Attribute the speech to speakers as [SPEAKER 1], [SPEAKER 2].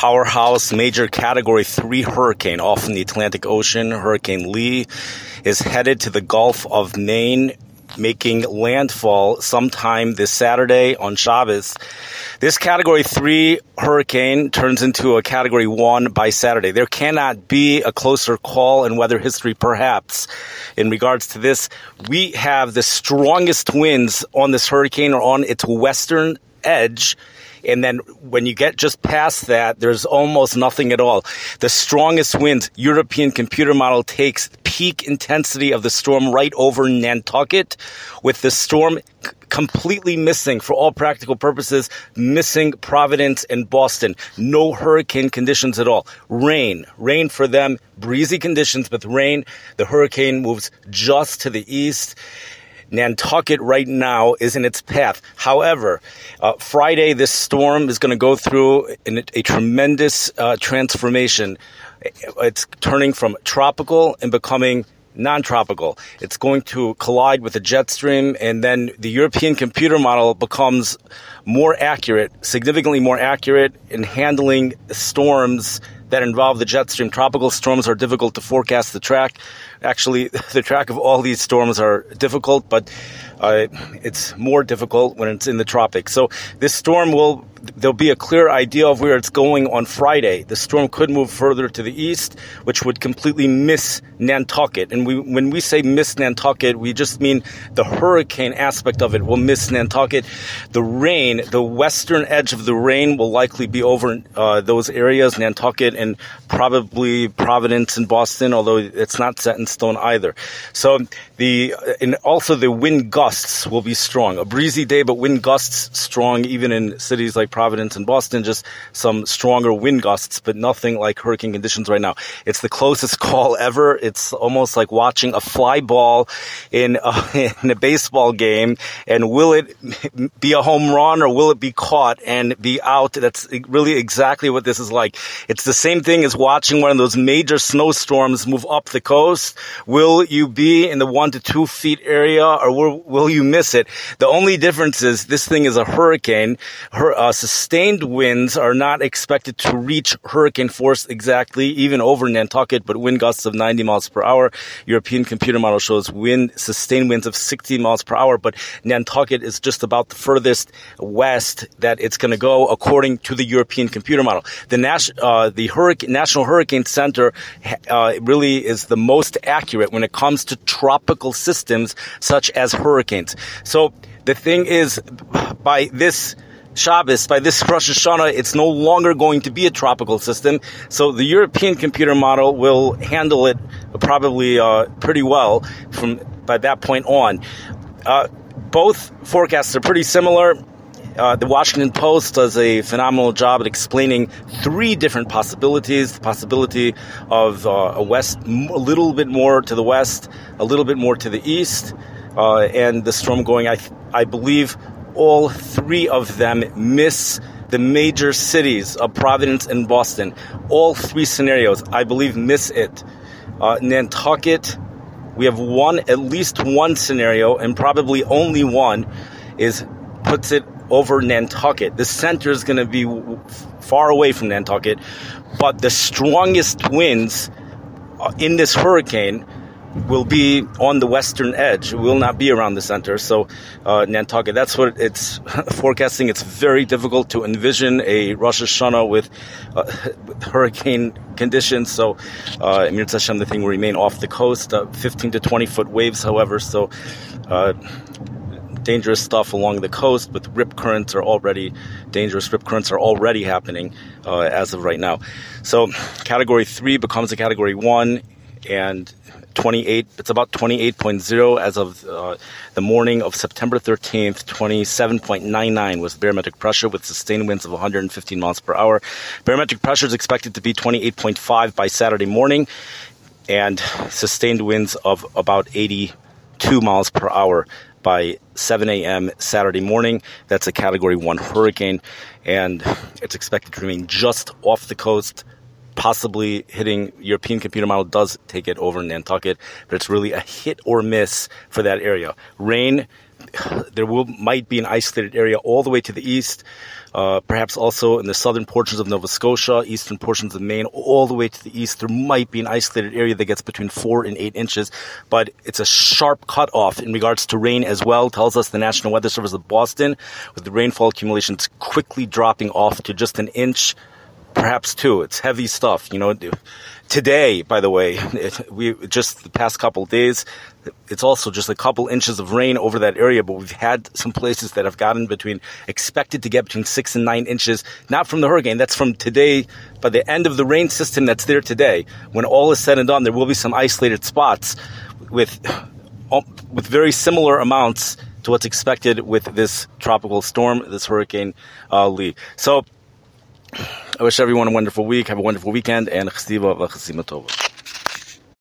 [SPEAKER 1] powerhouse major Category 3 hurricane off in the Atlantic Ocean. Hurricane Lee is headed to the Gulf of Maine, making landfall sometime this Saturday on Shabbos. This Category 3 hurricane turns into a Category 1 by Saturday. There cannot be a closer call in weather history, perhaps. In regards to this, we have the strongest winds on this hurricane or on its western edge. And then when you get just past that, there's almost nothing at all. The strongest winds, European computer model takes peak intensity of the storm right over Nantucket, with the storm completely missing, for all practical purposes, missing Providence and Boston. No hurricane conditions at all. Rain for them, breezy conditions with rain. The hurricane moves just to the east. Nantucket right now is in its path. However, Friday, this storm is going to go through a tremendous transformation. It's turning from tropical and becoming non-tropical. It's going to collide with a jet stream, and then the European computer model becomes more accurate, significantly more accurate in handling storms that involve the jet stream. Tropical storms are difficult to forecast the track. Actually, the track of all these storms are difficult, but it's more difficult when it's in the tropics. So this storm there'll be a clear idea of where it's going on Friday. The storm could move further to the east, which would completely miss Nantucket. And when we say miss Nantucket, we just mean the hurricane aspect of it will miss Nantucket. The rain, the western edge of the rain will likely be over those areas, Nantucket and probably Providence and Boston, although it's not set in stone either. So and also the wind gusts will be strong. A breezy day, but wind gusts strong even in cities like Providence and Boston, just some stronger wind gusts, but nothing like hurricane conditions right now. It's the closest call ever. It's almost like watching a fly ball in a baseball game, and will it be a home run or will it be caught and be out? That's really exactly what this is like. It's the same thing as watching one of those major snowstorms move up the coast. Will you be in the 1 to 2 feet area, or will you miss it? The only difference is this thing is a hurricane. Sustained winds are not expected to reach hurricane force exactly, even over Nantucket, but wind gusts of 90 miles per hour. European computer model shows sustained winds of 60 miles per hour, but Nantucket is just about the furthest west that it's going to go, according to the European computer model. The National Hurricane Center really is the most accurate when it comes to tropical systems such as hurricanes. So the thing is, by this Shabbos, by this Rosh Hashanah, it's no longer going to be a tropical system. So the European computer model will handle it probably pretty well by that point on. Both forecasts are pretty similar. The Washington Post does a phenomenal job at explaining 3 different possibilities. The possibility of a little bit more to the west, a little bit more to the east, and the storm going, I believe, all 3 of them miss the major cities of Providence and Boston. All 3 scenarios, I believe, miss it. Nantucket, we have at least one scenario, and probably only one, puts it over Nantucket. The center is going to be far away from Nantucket, but the strongest winds in this hurricane will be on the western edge. It will not be around the center. So Nantucket, that's what it's forecasting. It's very difficult to envision a Rosh Hashanah with hurricane conditions. So Mir Hashem, the thing will remain off the coast. 15 to 20 foot waves, however. So dangerous stuff along the coast, with dangerous rip currents are already happening as of right now. So Category 3 becomes a Category 1, and it's about 28.0 as of the morning of September 13th. 27.99 was barometric pressure, with sustained winds of 115 miles per hour. Barometric pressure is expected to be 28.5 by Saturday morning, and sustained winds of about 82 miles per hour by 7 a.m. Saturday morning. That's a Category 1 hurricane, and it's expected to remain just off the coast, possibly hitting. European computer model does take it over Nantucket, but it's really a hit or miss for that area. Rain, might be an isolated area all the way to the east, perhaps also in the southern portions of Nova Scotia, eastern portions of Maine, all the way to the east. There might be an isolated area that gets between 4 and 8 inches, but it's a sharp cutoff in regards to rain as well, tells us the National Weather Service of Boston, with the rainfall accumulations quickly dropping off to just an inch, perhaps 2. It's heavy stuff. Today, by the way, we just the past couple of days, it's also just a couple inches of rain over that area, but we've had some places that have gotten expected to get between 6 and 9 inches, not from the hurricane, that's from today. By the end of the rain system that's there today, when all is said and done, there will be some isolated spots with very similar amounts to what's expected with this tropical storm, this Hurricane Lee. So I wish everyone a wonderful week, have a wonderful weekend, and chestiva v'chesima tova.